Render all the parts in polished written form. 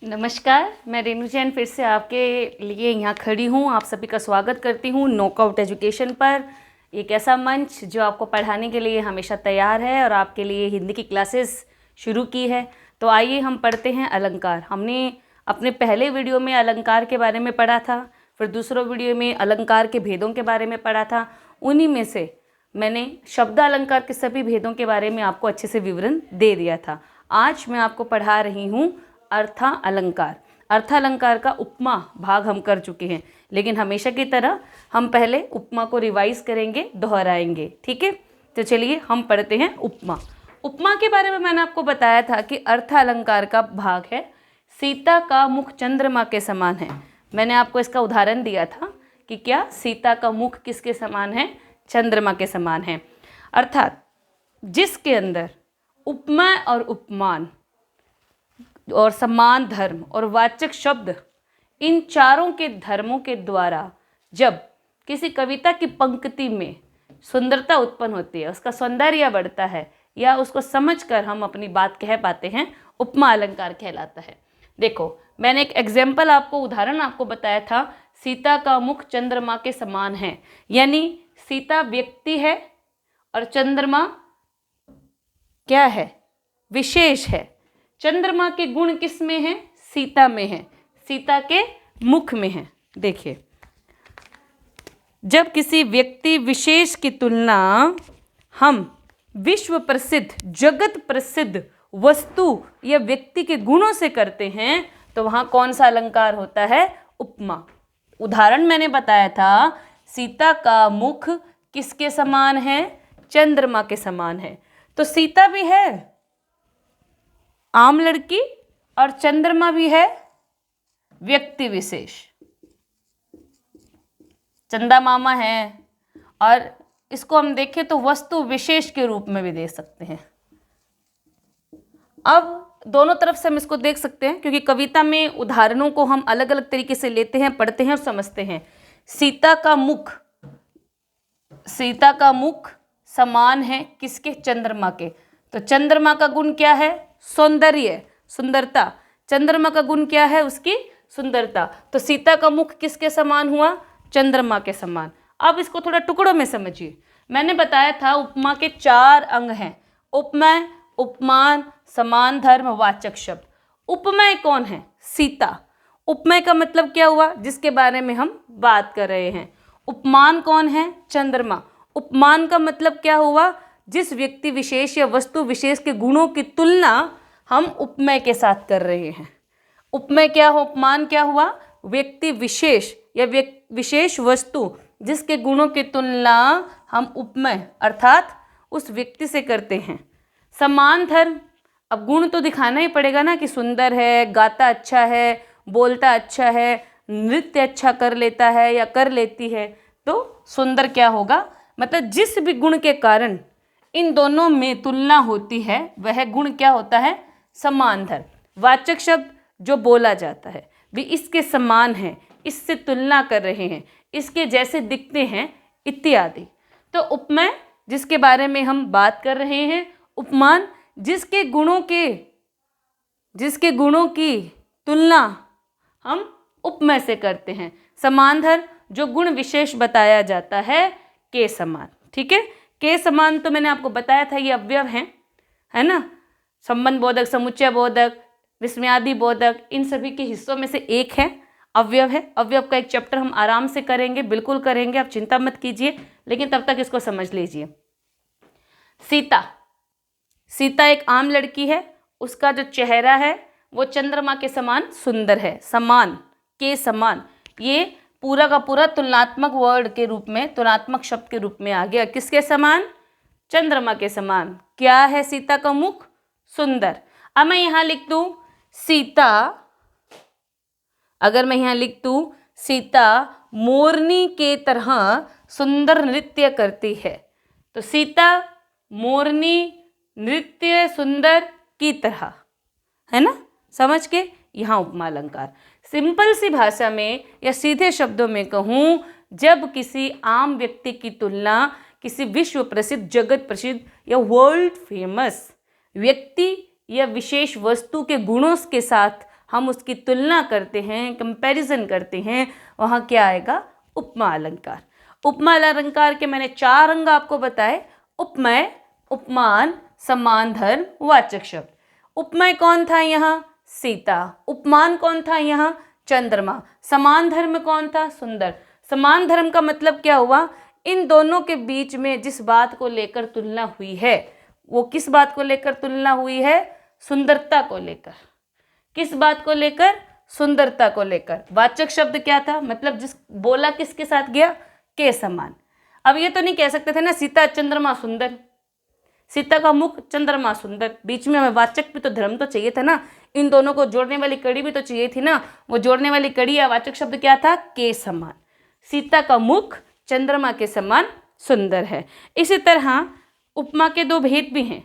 नमस्कार, मैं रेणु जैन फिर से आपके लिए यहाँ खड़ी हूँ। आप सभी का स्वागत करती हूँ नॉकआउट एजुकेशन पर। एक ऐसा मंच जो आपको पढ़ाने के लिए हमेशा तैयार है और आपके लिए हिंदी की क्लासेस शुरू की है। तो आइए हम पढ़ते हैं अलंकार। हमने अपने पहले वीडियो में अलंकार के बारे में पढ़ा था, फिर दूसरे वीडियो में अलंकार के भेदों के बारे में पढ़ा था। उन्हीं में से मैंने शब्द अलंकार के सभी भेदों के बारे में आपको अच्छे से विवरण दे दिया था। आज मैं आपको पढ़ा रही हूँ अर्था अलंकार। अर्था अलंकार का उपमा भाग हम कर चुके हैं, लेकिन हमेशा की तरह हम पहले उपमा को रिवाइज करेंगे, दोहराएंगे। ठीक है, तो चलिए हम पढ़ते हैं उपमा। उपमा के बारे में मैंने आपको बताया था कि अर्था अलंकार का भाग है सीता का मुख चंद्रमा के समान है। मैंने आपको इसका उदाहरण दिया था कि क्या सीता का मुख किसके समान है? चंद्रमा के समान है। अर्थात जिसके अंदर उपमा और उपमान और समान धर्म और वाचक शब्द, इन चारों के धर्मों के द्वारा जब किसी कविता की पंक्ति में सुंदरता उत्पन्न होती है, उसका सौंदर्य बढ़ता है या उसको समझकर हम अपनी बात कह पाते हैं, उपमा अलंकार कहलाता है। देखो, मैंने एक एग्जाम्पल आपको, उदाहरण आपको बताया था, सीता का मुख चंद्रमा के समान है। यानी सीता व्यक्ति है और चंद्रमा क्या है? विशेष है। चंद्रमा के गुण किस में है? सीता में है, सीता के मुख में है। देखिए, जब किसी व्यक्ति विशेष की तुलना हम विश्व प्रसिद्ध, जगत प्रसिद्ध वस्तु या व्यक्ति के गुणों से करते हैं तो वहां कौन सा अलंकार होता है? उपमा। उदाहरण मैंने बताया था, सीता का मुख किसके समान है? चंद्रमा के समान है। तो सीता भी है आम लड़की और चंद्रमा भी है व्यक्ति विशेष। चंदा मामा है, और इसको हम देखें तो वस्तु विशेष के रूप में भी देख सकते हैं। अब दोनों तरफ से हम इसको देख सकते हैं, क्योंकि कविता में उदाहरणों को हम अलग अलग तरीके से लेते हैं, पढ़ते हैं और समझते हैं। सीता का मुख समान है किसके? चंद्रमा के। तो चंद्रमा का गुण क्या है? सौंदर्य, सुंदरता। चंद्रमा का गुण क्या है? उसकी सुंदरता। तो सीता का मुख किसके समान हुआ? चंद्रमा के समान। अब इसको थोड़ा टुकड़ों में समझिए। मैंने बताया था उपमा के 4 अंग हैं: उपमेय, उपमान, समान धर्म, वाचक शब्द। उपमेय कौन है? सीता। उपमेय का मतलब क्या हुआ? जिसके बारे में हम बात कर रहे हैं। उपमान कौन है? चंद्रमा। उपमान का मतलब क्या हुआ? जिस व्यक्ति विशेष या वस्तु विशेष के गुणों की तुलना हम उपमेय के साथ कर रहे हैं। उपमेय क्या हो? उपमान क्या हुआ? व्यक्ति विशेष या विशेष वस्तु जिसके गुणों की तुलना हम उपमेय अर्थात उस व्यक्ति से करते हैं। समान धर्म, अब गुण तो दिखाना ही पड़ेगा ना कि सुंदर है, गाता अच्छा है, बोलता अच्छा है, नृत्य अच्छा कर लेता है या कर लेती है। तो सुंदर क्या होगा? मतलब जिस भी गुण के कारण इन दोनों में तुलना होती है वह गुण क्या होता है? समान धर्म। वाचक शब्द जो बोला जाता है भी इसके समान है, इससे तुलना कर रहे हैं, इसके जैसे दिखते हैं इत्यादि। तो उपमेय जिसके बारे में हम बात कर रहे हैं। उपमान जिसके गुणों की तुलना हम उपमेय से करते हैं। समान धर्म जो गुण विशेष बताया जाता है के समान। ठीक है, के समान तो मैंने आपको बताया था ये अवयव हैं, है ना? संबंध बोधक, समुच्चय बोधक, विस्मयादि बोधक, इन सभी के हिस्सों में से एक है, अवयव है। अवयव का एक चैप्टर हम आराम से करेंगे, बिल्कुल करेंगे, आप चिंता मत कीजिए, लेकिन तब तक इसको समझ लीजिए। सीता एक आम लड़की है, उसका जो चेहरा है वो चंद्रमा के समान सुंदर है। समान, के समान, ये पूरा का पूरा तुलनात्मक वर्ड के रूप में, तुलनात्मक शब्द के रूप में आ गया। किसके समान? चंद्रमा के समान। क्या है सीता का मुख? सुंदर। अब मैं यहां लिख दूं सीता, अगर मैं यहां लिख दूं सीता मोरनी के तरह सुंदर नृत्य करती है, तो सीता मोरनी नृत्य सुंदर की तरह, है ना? समझ के यहाँ उपमा अलंकार। सिंपल सी भाषा में या सीधे शब्दों में कहूँ, जब किसी आम व्यक्ति की तुलना किसी विश्व प्रसिद्ध, जगत प्रसिद्ध या वर्ल्ड फेमस व्यक्ति या विशेष वस्तु के गुणों के साथ हम उसकी तुलना करते हैं, कंपैरिजन करते हैं, वहाँ क्या आएगा? उपमा अलंकार। उपमा अलंकार के मैंने 4 अंग आपको बताए: उपमेय, उपमान, समान धर्म, वाचक शब्द। उपमेय कौन था यहाँ? सीता। उपमान कौन था यहाँ? चंद्रमा। समान धर्म कौन था? सुंदर। समान धर्म का मतलब क्या हुआ? इन दोनों के बीच में जिस बात को लेकर तुलना हुई है, वो किस बात को लेकर तुलना हुई है? सुंदरता को लेकर। किस बात को लेकर? सुंदरता को लेकर। वाचक शब्द क्या था? मतलब जिस बोला किसके साथ गया? के समान। अब ये तो नहीं कह सकते थे ना सीता चंद्रमा सुंदर, सीता का मुख चंद्रमा सुंदर, बीच में हमें वाचक भी तो धर्म तो चाहिए था ना, इन दोनों को जोड़ने वाली कड़ी भी तो चाहिए थी ना। वो जोड़ने वाली कड़ी या वाचक शब्द क्या था? के समान। सीता का मुख चंद्रमा के समान सुंदर है। इसी तरह उपमा के 2 भेद भी हैं,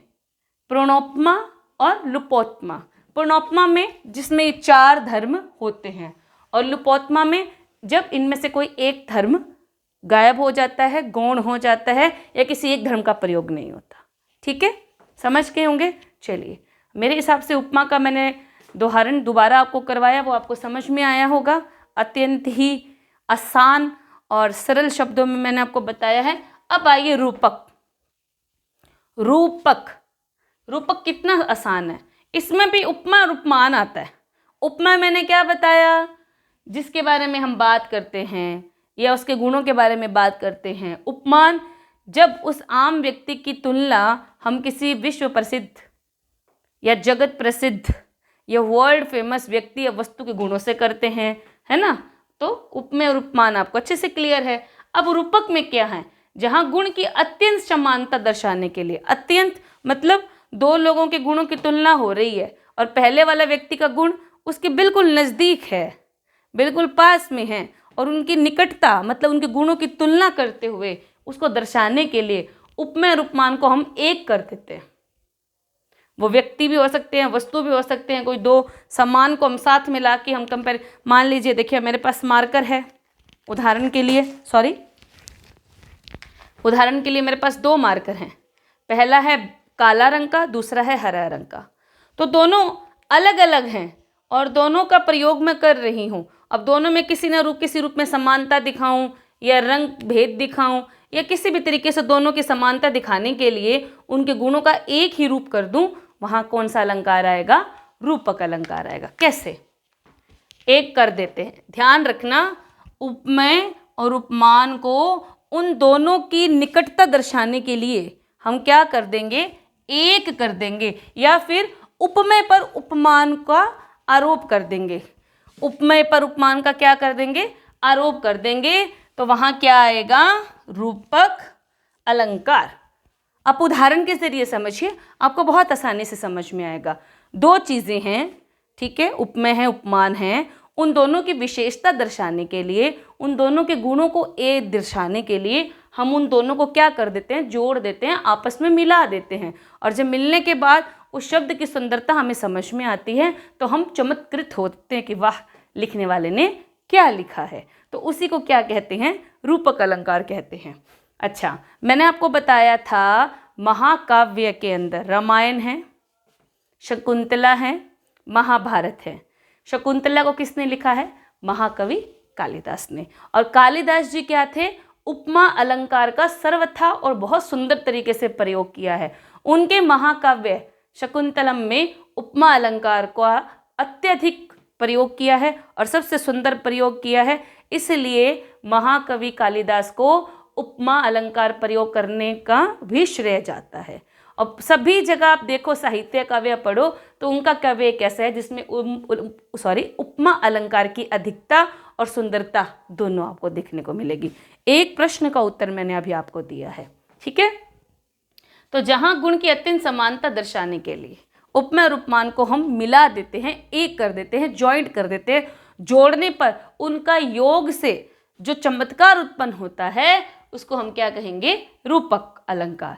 पूर्णोपमा और लुपोत्मा। पूर्णोपमा में जिसमें 4 धर्म होते हैं, और लुपोत्मा में जब इनमें से कोई एक धर्म गायब हो जाता है, गौण हो जाता है, या किसी एक धर्म का प्रयोग नहीं होता। ठीक है, समझ गए होंगे। चलिए, मेरे हिसाब से उपमा का मैंने उदाहरण दोबारा आपको करवाया, वो आपको समझ में आया होगा। अत्यंत ही आसान और सरल शब्दों में मैंने आपको बताया है। अब आइए रूपक। रूपक, रूपक कितना आसान है। इसमें भी उपमा और उपमान आता है। उपमा मैंने क्या बताया? जिसके बारे में हम बात करते हैं या उसके गुणों के बारे में बात करते हैं। उपमान जब उस आम व्यक्ति की तुलना हम किसी विश्व प्रसिद्ध या जगत प्रसिद्ध या वर्ल्ड फेमस व्यक्ति या वस्तु के गुणों से करते हैं, है ना, तो उपमेय और उपमान आपको अच्छे से क्लियर है। अब रूपक में क्या है? जहाँ गुण की अत्यंत समानता दर्शाने के लिए, अत्यंत मतलब 2 लोगों के गुणों की तुलना हो रही है और पहले वाला व्यक्ति का गुण उसके बिल्कुल नज़दीक है, बिल्कुल पास में है, और उनकी निकटता मतलब उनके गुणों की तुलना करते हुए उसको दर्शाने के लिए उपमेय और उपमान को हम एक कर देते हैं। वो व्यक्ति भी हो सकते हैं, वस्तु भी हो सकते हैं, कोई 2 समान को हम साथ मिला के हम कंपेयर। मान लीजिए, देखिए मेरे पास मार्कर है, उदाहरण के लिए मेरे पास 2 मार्कर हैं। पहला है काला रंग का, दूसरा है हरा रंग का। तो दोनों अलग अलग हैं और दोनों का प्रयोग मैं कर रही हूँ। अब दोनों में किसी रूप में समानता दिखाऊं या रंग भेद दिखाऊं या किसी भी तरीके से दोनों की समानता दिखाने के लिए उनके गुणों का एक ही रूप कर दूं, वहाँ कौन सा अलंकार आएगा? रूपक अलंकार आएगा। कैसे? एक कर देते हैं। ध्यान रखना, उपमेय और उपमान को उन दोनों की निकटता दर्शाने के लिए हम क्या कर देंगे? एक कर देंगे, या फिर उपमेय पर उपमान का आरोप कर देंगे। उपमेय पर उपमान का क्या कर देंगे? आरोप कर देंगे। तो वहाँ क्या आएगा? रूपक अलंकार। आप उदाहरण के जरिए समझिए, आपको बहुत आसानी से समझ में आएगा। 2 चीज़ें हैं, ठीक है, उपमेय है, उपमान है। उन दोनों की विशेषता दर्शाने के लिए, उन दोनों के गुणों को एक दर्शाने के लिए हम उन दोनों को क्या कर देते हैं? जोड़ देते हैं, आपस में मिला देते हैं। और जब मिलने के बाद उस शब्द की सुंदरता हमें समझ में आती है तो हम चमत्कृत होते हैं कि वाह, लिखने वाले ने क्या लिखा है। तो उसी को क्या कहते हैं? रूपक अलंकार कहते हैं। अच्छा, मैंने आपको बताया था महाकाव्य के अंदर रामायण है, शकुंतला है, महाभारत है। शकुंतला को किसने लिखा है? महाकवि कालिदास ने। और कालिदास जी क्या थे? उपमा अलंकार का सर्वथा और बहुत सुंदर तरीके से प्रयोग किया है। उनके महाकाव्य शकुंतलम में उपमा अलंकार का अत्यधिक प्रयोग किया है और सबसे सुंदर प्रयोग किया है। इसलिए महाकवि कालिदास को उपमा अलंकार प्रयोग करने का भी श्रेय जाता है। और सभी जगह आप देखो, साहित्य काव्य पढ़ो तो उनका काव्य कैसा है जिसमें उपमा अलंकार की अधिकता और सुंदरता दोनों आपको देखने को मिलेगी। एक प्रश्न का उत्तर मैंने अभी आपको दिया है, ठीक है। तो जहां गुण की अत्यंत समानता दर्शाने के लिए उपमेय और उपमान को हम मिला देते हैं, एक कर देते हैं, ज्वाइंट कर देते हैं, जोड़ने पर उनका योग से जो चमत्कार उत्पन्न होता है उसको हम क्या कहेंगे? रूपक अलंकार।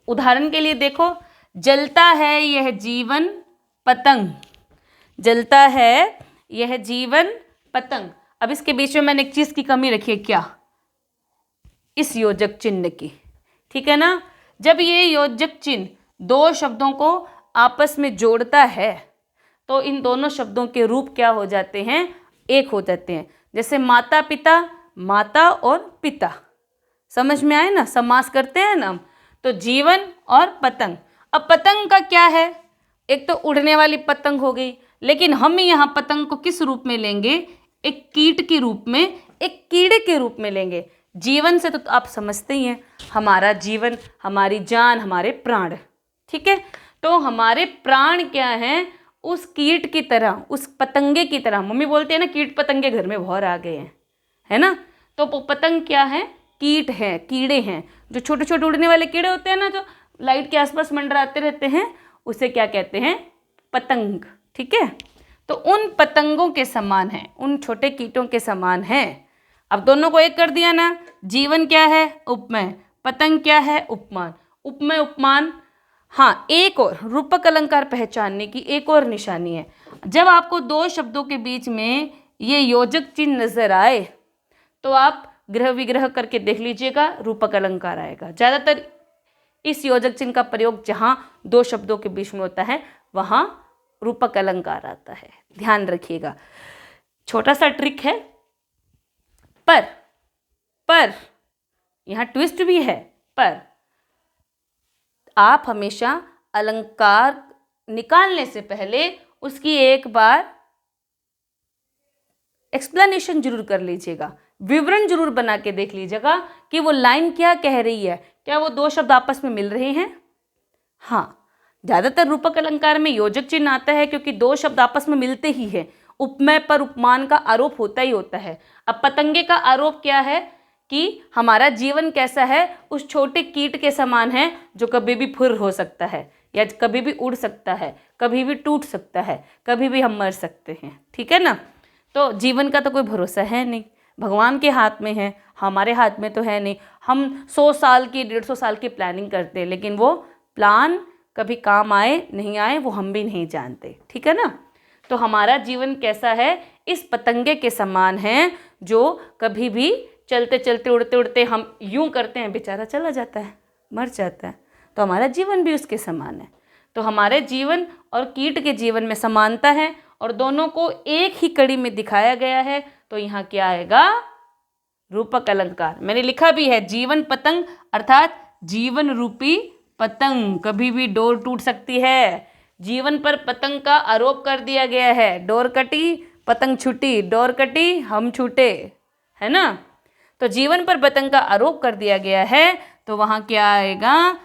उदाहरण के लिए देखो, जलता है यह जीवन पतंग, जलता है यह जीवन पतंग। अब इसके बीच में मैंने एक चीज की कमी रखी है, क्या? इस योजक चिन्ह की, ठीक है ना। जब ये योजक चिन्ह 2 शब्दों को आपस में जोड़ता है तो इन दोनों शब्दों के रूप क्या हो जाते हैं, एक हो जाते हैं। जैसे माता पिता, माता और पिता, समझ में आए ना, समास करते हैं ना हम। तो जीवन और पतंग। अब पतंग का क्या है, एक तो उड़ने वाली पतंग हो गई, लेकिन हम यहाँ पतंग को किस रूप में लेंगे, एक कीट के रूप में, एक कीड़े के रूप में लेंगे। जीवन से तो आप समझते ही हैं, हमारा जीवन, हमारी जान, हमारे प्राण, ठीक है। तो हमारे प्राण क्या हैं, उस कीट की तरह, उस पतंगे की तरह। मम्मी बोलते हैं ना, कीट पतंगे घर में बहुत आ गए हैं, है ना। तो पतंग क्या है, कीट है, कीड़े हैं, जो छोटे छोटे उड़ने वाले कीड़े होते हैं ना, जो लाइट के आसपास मंडराते रहते हैं, उसे क्या कहते हैं, पतंग, ठीक है। तो उन पतंगों के समान है, उन छोटे कीटों के समान है। अब दोनों को एक कर दिया ना। जीवन क्या है, उपमेय, पतंग क्या है, उपमान। उपमेय उपमान, हाँ, एक और रूपक अलंकार पहचानने की एक और निशानी है। जब आपको दो शब्दों के बीच में ये योजक चिन्ह नजर आए तो आप ग्रह विग्रह करके देख लीजिएगा, रूपक अलंकार आएगा। ज़्यादातर इस योजक चिन्ह का प्रयोग जहाँ दो शब्दों के बीच में होता है वहाँ रूपक अलंकार आता है, ध्यान रखिएगा। छोटा सा ट्रिक है, पर यहाँ ट्विस्ट भी है। पर आप हमेशा अलंकार निकालने से पहले उसकी एक बार एक्सप्लेनेशन जरूर कर लीजिएगा, विवरण जरूर बना के देख लीजिएगा कि वो लाइन क्या कह रही है, क्या वो दो शब्द आपस में मिल रहे हैं। हाँ, ज़्यादातर रूपक अलंकार में योजक चिन्ह आता है क्योंकि दो शब्द आपस में मिलते ही है। उपमेय पर उपमान का आरोप होता ही होता है। अब पतंगे का आरोप क्या है कि हमारा जीवन कैसा है, उस छोटे कीट के समान है जो कभी भी फुर हो सकता है, या कभी भी उड़ सकता है, कभी भी टूट सकता है, कभी भी हम मर सकते हैं, ठीक है ना। तो जीवन का तो कोई भरोसा है नहीं, भगवान के हाथ में है, हमारे हाथ में तो है नहीं। हम 100 साल की 150 साल की प्लानिंग करते हैं, लेकिन वो प्लान कभी काम आए नहीं आए वो हम भी नहीं जानते, ठीक है ना। तो हमारा जीवन कैसा है, इस पतंगे के समान है जो कभी भी चलते चलते उड़ते उड़ते हम यूं करते हैं, बेचारा चला जाता है, मर जाता है। तो हमारा जीवन भी उसके समान है। तो हमारे जीवन और कीट के जीवन में समानता है और दोनों को एक ही कड़ी में दिखाया गया है। तो यहाँ क्या आएगा, रूपक अलंकार। मैंने लिखा भी है, जीवन पतंग अर्थात जीवन रूपी पतंग, कभी भी डोर टूट सकती है। जीवन पर पतंग का आरोप कर दिया गया है, डोर कटी पतंग छूटी, डोर कटी हम छूटे, है ना। तो जीवन पर पतंग का आरोप कर दिया गया है, तो वहाँ क्या आएगा,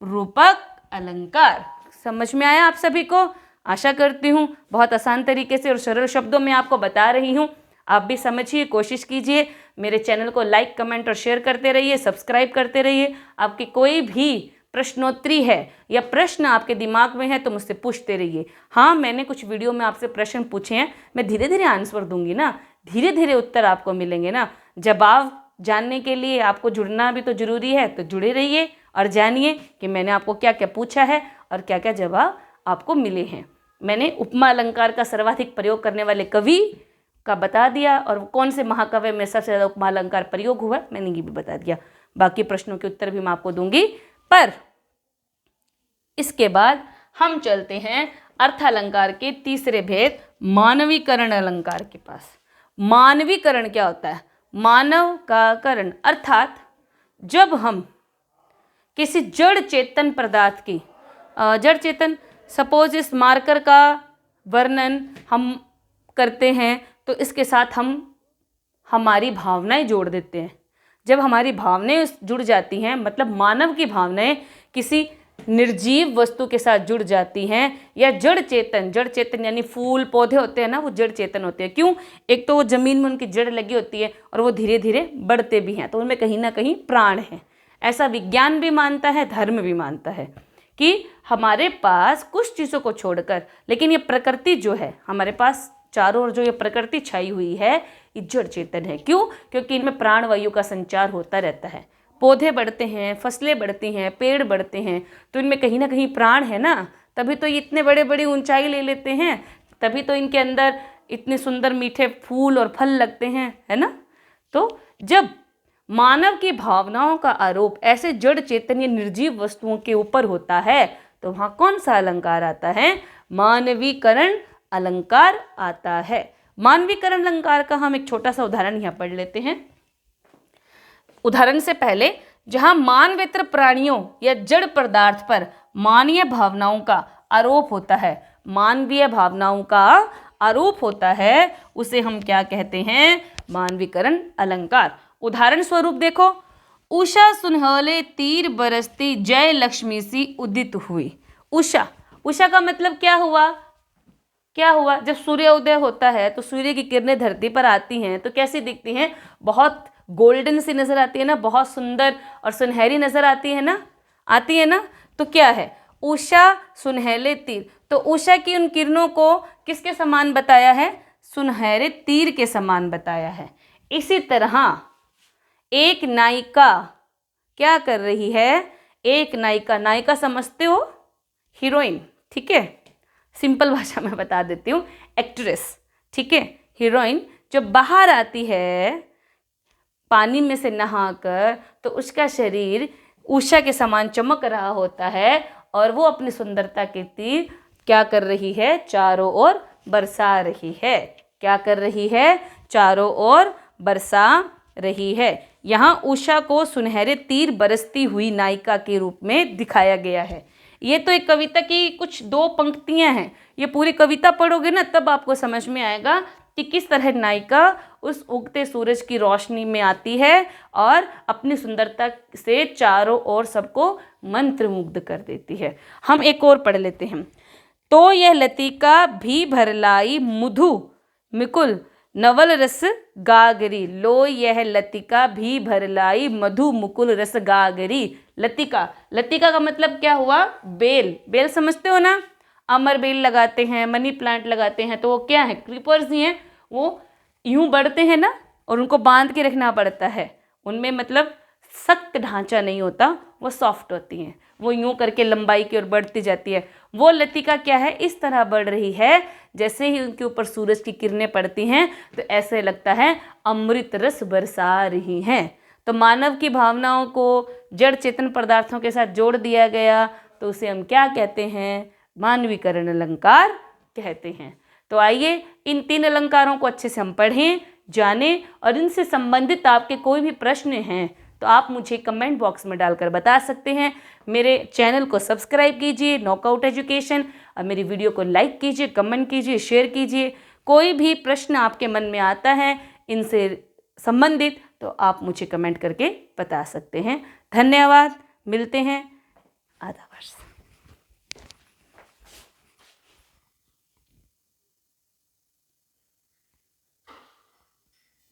रूपक अलंकार। समझ में आया आप सभी को, आशा करती हूँ। बहुत आसान तरीके से और सरल शब्दों में आपको बता रही हूँ, आप भी समझिए, कोशिश कीजिए। मेरे चैनल को लाइक, कमेंट और शेयर करते रहिए, सब्सक्राइब करते रहिए। आपकी कोई भी प्रश्नोत्तरी है या प्रश्न आपके दिमाग में है तो मुझसे पूछते रहिए। हाँ, मैंने कुछ वीडियो में आपसे प्रश्न पूछे हैं, मैं धीरे धीरे आंसर दूंगी ना, धीरे धीरे उत्तर आपको मिलेंगे ना। जवाब जानने के लिए आपको जुड़ना भी तो जरूरी है, तो जुड़े रहिए और जानिए कि मैंने आपको क्या क्या पूछा है और क्या क्या जवाब आपको मिले हैं। मैंने उपमा अलंकार का सर्वाधिक प्रयोग करने वाले कवि का बता दिया और कौन से महाकाव्य में सबसे ज़्यादा उपमा अलंकार प्रयोग हुआ मैंने ये भी बता दिया। बाकी प्रश्नों के उत्तर भी मैं आपको दूंगी। पर इसके बाद हम चलते हैं अर्थालंकार के तीसरे भेद मानवीकरण अलंकार के पास। मानवीकरण क्या होता है, मानव का करण, अर्थात जब हम किसी जड़ चेतन पदार्थ की, जड़ चेतन, सपोज इस मार्कर का वर्णन हम करते हैं तो इसके साथ हम हमारी भावनाएं जोड़ देते हैं। जब हमारी भावनाएं जुड़ जाती हैं, मतलब मानव की भावनाएं किसी निर्जीव वस्तु के साथ जुड़ जाती हैं, या जड़ चेतन यानी फूल पौधे होते हैं ना, वो जड़ चेतन होते हैं। क्यों, एक तो वो जमीन में उनकी जड़ लगी होती है और वो धीरे धीरे बढ़ते भी हैं, तो उनमें कहीं ना कहीं प्राण है। ऐसा विज्ञान भी मानता है, धर्म भी मानता है कि हमारे पास कुछ चीज़ों को छोड़कर, लेकिन ये प्रकृति जो है हमारे पास चारों ओर जो ये प्रकृति छाई हुई है, ये जड़ चेतन है। क्यों, क्योंकि इनमें प्राण वायु का संचार होता रहता है। पौधे बढ़ते हैं, फसलें बढ़ती हैं, पेड़ बढ़ते हैं, तो इनमें कहीं ना कहीं प्राण है ना, तभी तो ये इतने बड़े बड़ी ऊंचाई ले लेते हैं, तभी तो इनके अंदर इतने सुंदर मीठे फूल और फल लगते हैं, है ना। तो जब मानव की भावनाओं का आरोप ऐसे जड़ चेतन या निर्जीव वस्तुओं के ऊपर होता है तो वहाँ कौन सा अलंकार आता है, मानवीकरण अलंकार आता है। मानवीकरण अलंकार का हम एक छोटा सा उदाहरण यहाँ पढ़ लेते हैं। उदाहरण से पहले, जहां मानवेतर प्राणियों या जड़ पदार्थ पर मानवीय भावनाओं का आरोप होता है, मानवीय भावनाओं का आरोप होता है, उसे हम क्या कहते हैं? मानवीकरण अलंकार। उदाहरण स्वरूप देखो, उषा सुनहले तीर बरसती जय लक्ष्मी सी उदित हुई। उषा, उषा का मतलब क्या हुआ? क्या हुआ? जब सूर्योदय होता है तो सूर्य की किरणें धरती पर आती हैं तो कैसी दिखती हैं? बहुत गोल्डन सी नजर आती है ना, बहुत सुंदर और सुनहरी नजर आती है ना, आती है ना। तो क्या है? उषा सुनहले तीर। तो उषा की उन किरणों को किसके समान बताया है? सुनहरे तीर के समान बताया है। इसी तरह एक नायिका क्या कर रही है? एक नायिका, नायिका समझते हो? हीरोइन, ठीक है, सिंपल भाषा में बता देती हूँ, एक्ट्रेस, ठीक है। हीरोइन जब बाहर आती है पानी में से नहाकर तो उसका शरीर उषा के समान चमक रहा होता है और वो अपनी सुंदरता के तीर क्या कर रही है? चारों ओर बरसा रही है। क्या कर रही है? चारों ओर बरसा रही है। यहाँ उषा को सुनहरे तीर बरसती हुई नायिका के रूप में दिखाया गया है। ये तो एक कविता की कुछ 2 पंक्तियां हैं। ये पूरी कविता पढ़ोगे ना तब आपको समझ में आएगा कि किस तरह नायिका उस उगते सूरज की रोशनी में आती है और अपनी सुंदरता से चारों ओर सबको मंत्रमुग्ध कर देती है। हम एक और पढ़ लेते हैं। तो यह लतिका भी भरलाई मधु मिकुल नवल रस गागरी। लो यह लतिका भी भरलाई मधु मुकुल रस गागरी। लतिका, लतिका का मतलब क्या हुआ? बेल। बेल समझते हो ना? अमर बेल लगाते हैं, मनी प्लांट लगाते हैं, तो वो क्या है? क्रीपर्स ही हैं। वो यूं बढ़ते हैं ना और उनको बांध के रखना पड़ता है। उनमें मतलब सख्त ढांचा नहीं होता, वो सॉफ्ट होती हैं। वो यूं करके लंबाई की ओर बढ़ती जाती है। वो लतिका क्या है? इस तरह बढ़ रही है, जैसे ही उनके ऊपर सूरज की किरणें पड़ती हैं तो ऐसे लगता है अमृत रस बरसा रही हैं। तो मानव की भावनाओं को जड़ चेतन पदार्थों के साथ जोड़ दिया गया, तो उसे हम क्या कहते हैं? मानवीकरण अलंकार कहते हैं। तो आइए इन 3 अलंकारों को अच्छे से हम पढ़ें, जानें, और इनसे संबंधित आपके कोई भी प्रश्न हैं तो आप मुझे कमेंट बॉक्स में डालकर बता सकते हैं। मेरे चैनल को सब्सक्राइब कीजिए, नॉकआउट एजुकेशन, और मेरी वीडियो को लाइक कीजिए, कमेंट कीजिए, शेयर कीजिए। कोई भी प्रश्न आपके मन में आता है इनसे संबंधित तो आप मुझे कमेंट करके बता सकते हैं। धन्यवाद, मिलते हैं। आदाब।